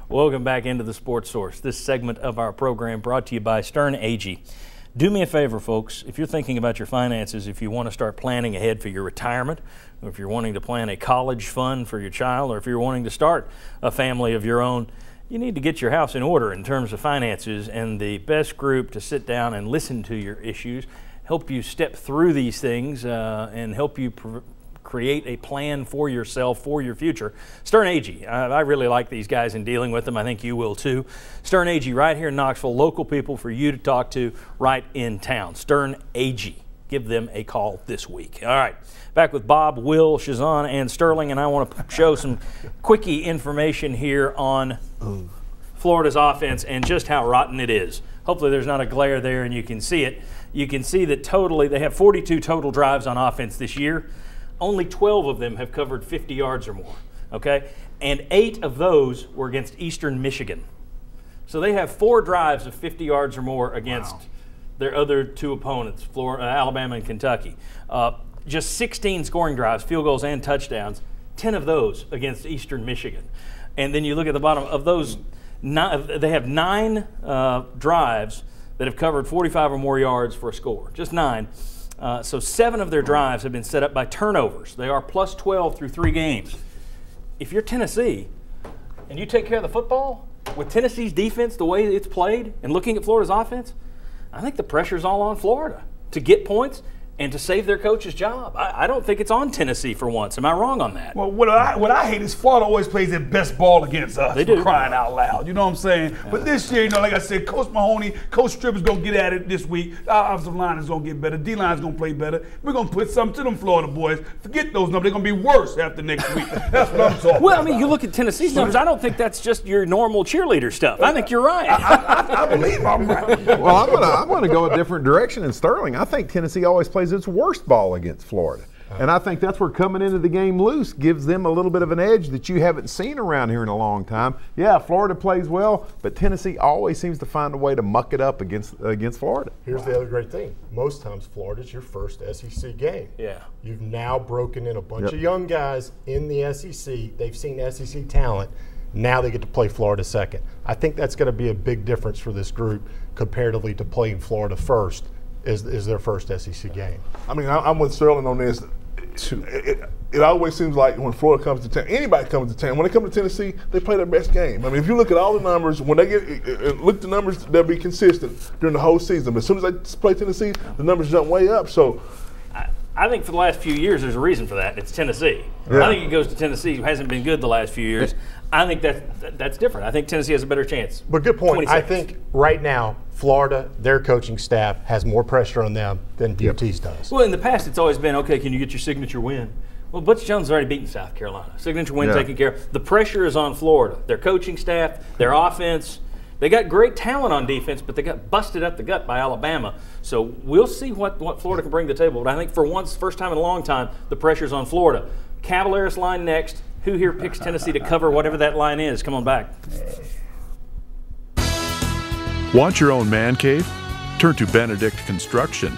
Welcome back into the Sports Source. This segment of our program brought to you by Stern Agee. Do me a favor, folks. If you're thinking about your finances, if you want to start planning ahead for your retirement, or if you're wanting to plan a college fund for your child, or if you're wanting to start a family of your own, you need to get your house in order in terms of finances, and the best group to sit down and listen to your issues, help you step through these things, and help you create a plan for yourself, for your future. Stern Agee. I really like these guys in dealing with them. I think you will too. Stern Agee right here in Knoxville, local people for you to talk to right in town. Stern Agee. Give them a call this week. All right, back with Bob, Will, Shazan, and Sterling, and I want to show some quickie information here on Florida's offense and just how rotten it is. Hopefully there's not a glare there and you can see it. You can see that totally they have 42 total drives on offense this year. Only 12 of them have covered 50 yards or more, okay? And 8 of those were against Eastern Michigan. So they have 4 drives of 50 yards or more against their other 2 opponents, Alabama and Kentucky. Just 16 scoring drives, field goals and touchdowns, 10 of those against Eastern Michigan. And then you look at the bottom of those, they have 9 drives that have covered 45 or more yards for a score, just 9. So 7 of their drives have been set up by turnovers. They are plus 12 through 3 games. If you're Tennessee and you take care of the football, with Tennessee's defense, the way it's played, and looking at Florida's offense, I think the pressure's all on Florida to get points and to save their coach's job. I don't think it's on Tennessee for once. Am I wrong on that? Well, what I hate is Florida always plays their best ball against us. They do. Crying out loud. You know what I'm saying? Yeah. But this year, like I said, Coach Mahoney, Coach Strip is going to get at it this week. Our offensive line is going to get better. D-line is going to play better. We're going to put something to them Florida boys. Forget those numbers. They're going to be worse after next week. That's what I'm talking about. Well, I mean, you look at Tennessee's numbers. I don't think that's just your normal cheerleader stuff. I think you're right. I believe I'm right. Well, I'm going to go a different direction in Sterling. I think Tennessee always plays its worst ball against Florida. And I think that's where coming into the game loose gives them a little bit of an edge that you haven't seen around here in a long time. Yeah, Florida plays well, but Tennessee always seems to find a way to muck it up against Florida. Here's the other great thing. Most times Florida's your first SEC game. Yeah. You've now broken in a bunch of young guys in the SEC. They've seen SEC talent. Now they get to play Florida second. I think that's going to be a big difference for this group comparatively to playing Florida first is their first SEC game. I mean, I'm with Sterling on this. It always seems like when Florida comes to town, anybody comes to town, when they come to Tennessee, they play their best game. I mean, if you look at all the numbers, when they look at the numbers, they'll be consistent during the whole season. But as soon as they play Tennessee, the numbers jump way up. So I think for the last few years, there's a reason for that. It's Tennessee. Yeah. I think it goes to Tennessee, who hasn't been good the last few years. I think that's different. I think Tennessee has a better chance. But good point. I think right now, Florida, their coaching staff has more pressure on them than UT's does. Well, in the past, it's always been, okay, can you get your signature win? Well, Butch Jones has already beaten South Carolina. Signature win taken care of. The pressure is on Florida. Their coaching staff, their offense. They got great talent on defense, but they got busted up the gut by Alabama. So we'll see what Florida can bring to the table. But I think for once, first time in a long time, the pressure's on Florida. Cavaliers line next. Who here picks Tennessee to cover whatever that line is? Come on back. Want your own man cave? Turn to Benedict Construction.